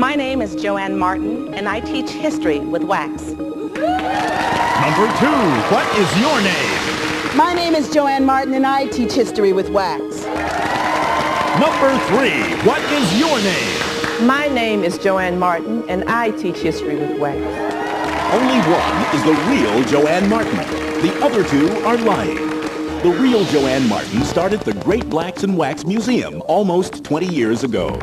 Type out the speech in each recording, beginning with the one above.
My name is Joann Martin, and I teach history with wax. Number 2, what is your name? My name is Joann Martin, and I teach history with wax. Number 3, what is your name? My name is Joann Martin, and I teach history with wax. Only one is the real Joann Martin. The other two are lying. The real Joann Martin started the Great Blacks in Wax Museum almost 20 years ago.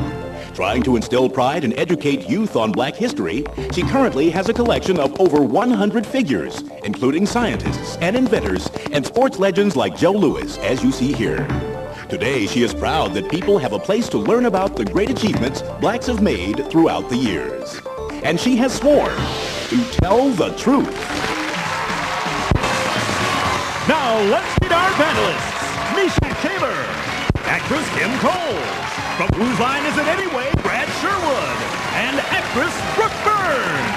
Trying to instill pride and educate youth on black history, she currently has a collection of over 100 figures, including scientists and inventors and sports legends like Joe Louis, as you see here. Today, she is proud that people have a place to learn about the great achievements blacks have made throughout the years. And she has sworn to tell the truth. Now, let's meet our panelists. Misha Taylor, actress Kim Cole, from Whose Line Is It Anyway, Brad Sherwood, and actress Brooke Burns.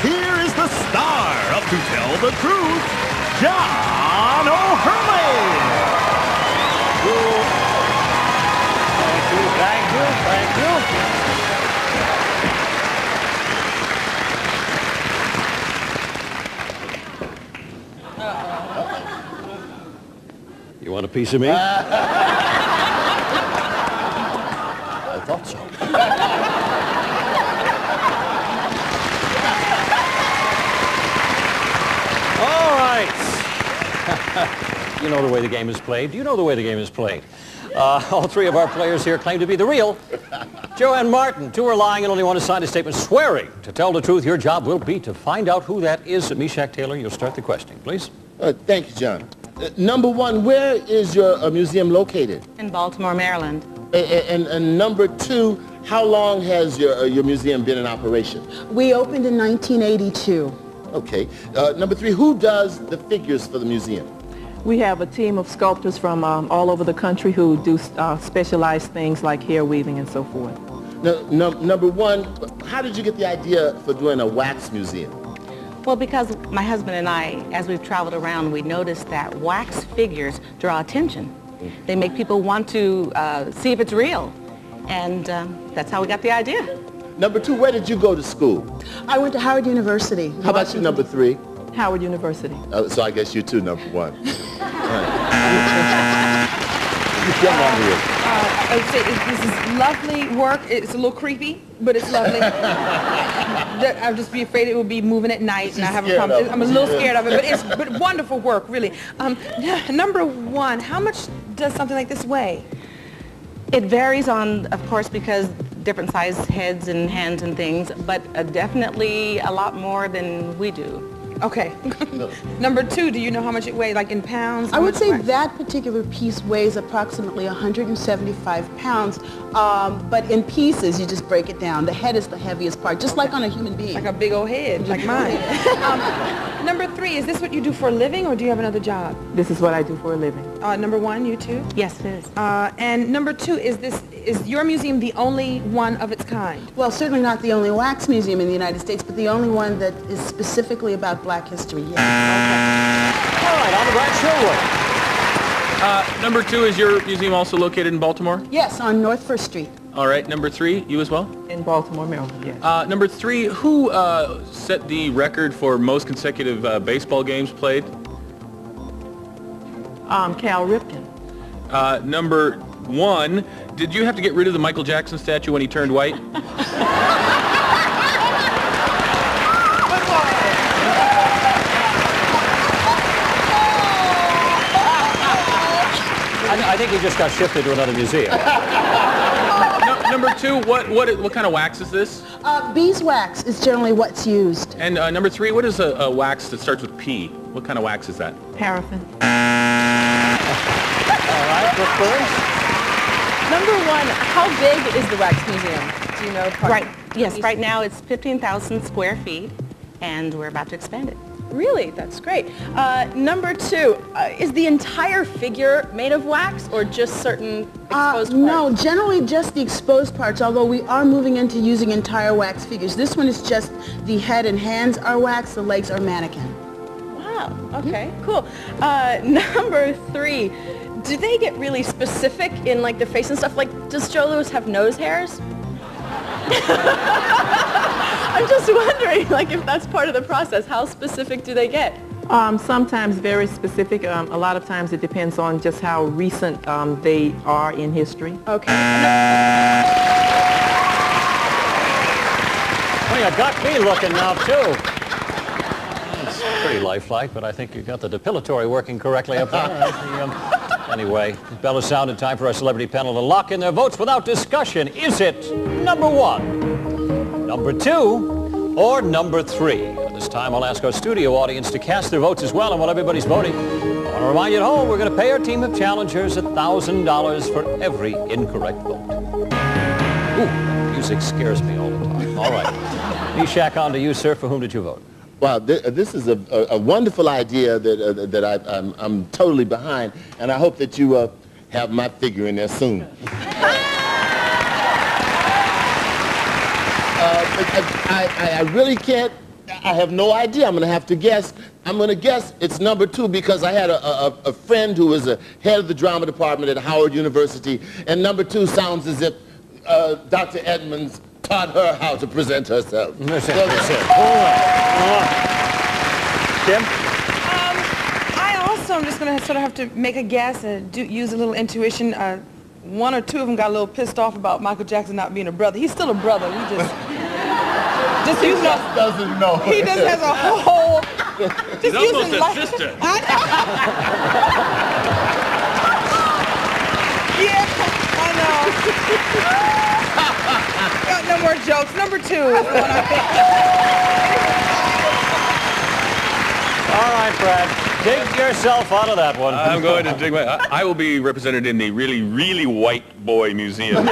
Here is the star of To Tell the Truth, John O'Hurley. Thank you. You want a piece of me? I thought so. All right. You know the way the game is played. Do you know the way the game is played? All three of our players here claim to be the real Joann Martin. Two are lying and only one has signed a statement swearing to tell the truth. Your job will be to find out who that is. Meshack Taylor, you'll start the questioning, please. Thank you, John. Number 1, where is your museum located? In Baltimore, Maryland. And number 2, how long has your museum been in operation? We opened in 1982. Okay. Number 3, who does the figures for the museum? We have a team of sculptors from all over the country who do specialized things like hair weaving and so forth. Number 1, how did you get the idea for doing a wax museum? Well, because my husband and I, as we've traveled around, we noticed that wax figures draw attention. They make people want to see if it's real. And that's how we got the idea. Number 2, where did you go to school? I went to Howard University. How about you, number 3? Howard University. So I guess you too, number 1. I would say this is lovely work. It's a little creepy, but it's lovely. I'll just be afraid it will be moving at night, and I have a problem. I'm a little scared of it, but wonderful work, really. Number 1, how much does something like this weigh? It varies on, of course, because different size heads and hands and things, but definitely a lot more than we do. Okay. Number 2, do you know how much it weighs, like in pounds? I would say that particular piece weighs approximately 175 pounds, but in pieces, you just break it down. The head is the heaviest part, just like on a human being. Like a big old head, like mine. Number 3, is this what you do for a living, or do you have another job? This is what I do for a living. Number 1, you too? Yes, it is. And number 2, is your museum the only one of its kind? Well, certainly not the only wax museum in the United States, but the only one that is specifically about black history, yes. Okay. All right, on to Brad Sherwood. Number 2, is your museum also located in Baltimore? Yes, on North First Street. All right. Number 3, you as well? In Baltimore, Maryland, yes. Number 3, who set the record for most consecutive baseball games played? Cal Ripken. Number 1, did you have to get rid of the Michael Jackson statue when he turned white? I think he just got shifted to another museum. Number 2, what kind of wax is this? Beeswax is generally what's used. And number 3, what is a wax that starts with P? What kind of wax is that? Paraffin. All right, Brooke Burns. Number 1, how big is the wax museum? Do you know? Right now it's 15,000 square feet, and we're about to expand it. Really? That's great. Number 2, is the entire figure made of wax or just certain exposed parts? No, generally just the exposed parts, although we are moving into using entire wax figures. This one is just the head and hands are wax, the legs are mannequin. Wow, okay, cool. Number 3, do they get really specific in like the face and stuff? Like, does Joe Louis have nose hairs? I'm just wondering, like, if that's part of the process, how specific do they get? Sometimes very specific. A lot of times it depends on just how recent they are in history. Okay. Well, you got me looking now, too. It's pretty lifelike, but I think you got the depilatory working correctly up there. Anyway, the bell is sounded. Time for our celebrity panel to lock in their votes without discussion. Is it number 1, number 2, or number 3? This time I'll ask our studio audience to cast their votes as well. And while everybody's voting, I want to remind you at home, we're going to pay our team of challengers $1,000 for every incorrect vote. Ooh, music scares me all the time. All right. Meshach, on to you, sir. For whom did you vote? Well, this is a wonderful idea that I'm totally behind, and I hope that you have my figure in there soon. I really can't. I have no idea. I'm going to have to guess. I'm going to guess it's number 2 because I had a friend who was a head of the drama department at Howard University, and number 2 sounds as if Dr. Edmonds taught her how to present herself. That's it. Kim? I also am just going to sort of have to make a guess and use a little intuition. 1 or 2 of them got a little pissed off about Michael Jackson not being a brother. He's still a brother. We just using doesn't know. He just has a whole. He's almost a sister. Yeah, I know. Got no more jokes. Number 2 is the one I think. All right, Brad. Dig yourself out of that one. I'm going to dig I will be represented in the really, really white boy museum.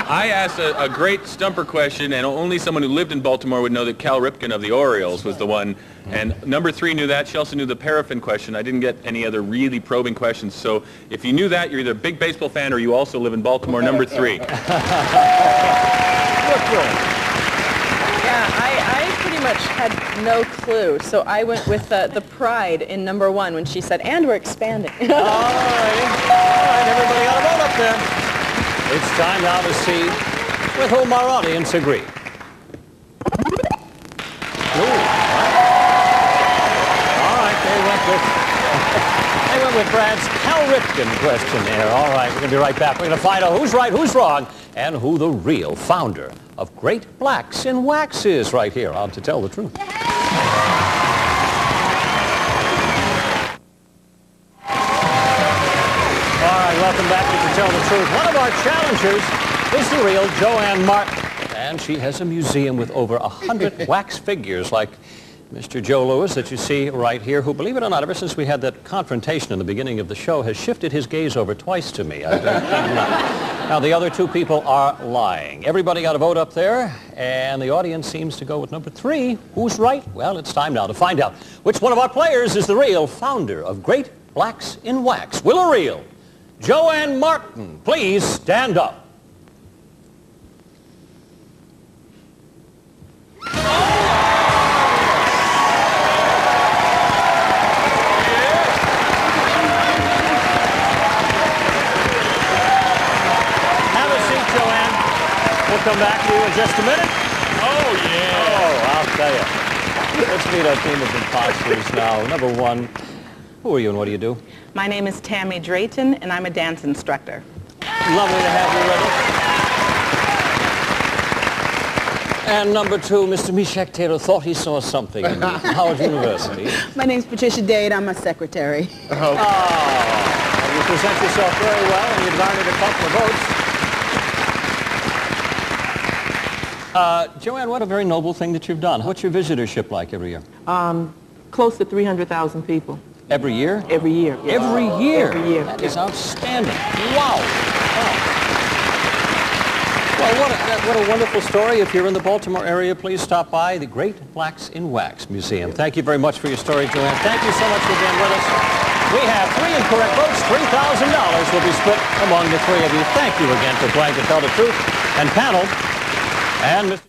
I asked a great stumper question, and only someone who lived in Baltimore would know that Cal Ripken of the Orioles was the one. And number 3 knew that. She also knew the paraffin question. I didn't get any other really probing questions. So if you knew that, you're either a big baseball fan or you also live in Baltimore. Number 3. Yeah, I pretty much had no clue, so I went with the pride in number 1 when she said, and we're expanding. All right, everybody got a vote up there. It's time now to see with whom our audience agree. All right, they went with Brad's Cal Ripken questionnaire. All right, we're going to be right back. We're going to find out who's right, who's wrong, and who the real founder of Great Blacks in Wax is right here on To Tell the Truth. All right, welcome back to Tell the Truth. One of our challengers is the real Joann Martin, and she has a museum with over 100 wax figures like Mr. Joe Lewis that you see right here, who, believe it or not, ever since we had that confrontation in the beginning of the show, has shifted his gaze over twice to me. Now, the other 2 people are lying. Everybody got a vote up there, and the audience seems to go with number 3. Who's right? Well, it's time now to find out which one of our players is the real founder of Great Blacks in Wax. Will a real Joann Martin please stand up? We'll come back to you in just a minute. Oh, yeah. Oh, I'll tell you. Let's meet our team of imposters now. Number 1, who are you and what do you do? My name is Tammy Drayton, and I'm a dance instructor. Lovely to have you with us. And number 2, Mr. Meshach Taylor thought he saw something in Howard University. My name's Patricia Dade. I'm a secretary. Oh, you present yourself very well, and you've garnered a couple of votes. Joann, what a very noble thing that you've done. What's your visitorship like every year? Close to 300,000 people. Every year? Every year. Yes. Every year? Every year. That is outstanding. Wow. Well, what a wonderful story. If you're in the Baltimore area, please stop by the Great Blacks in Wax Museum. Thank you very much for your story, Joann. Thank you so much for being with us. We have 3 incorrect votes. $3,000 will be split among the 3 of you. Thank you again for playing To Tell the Truth. And panel, and Mr.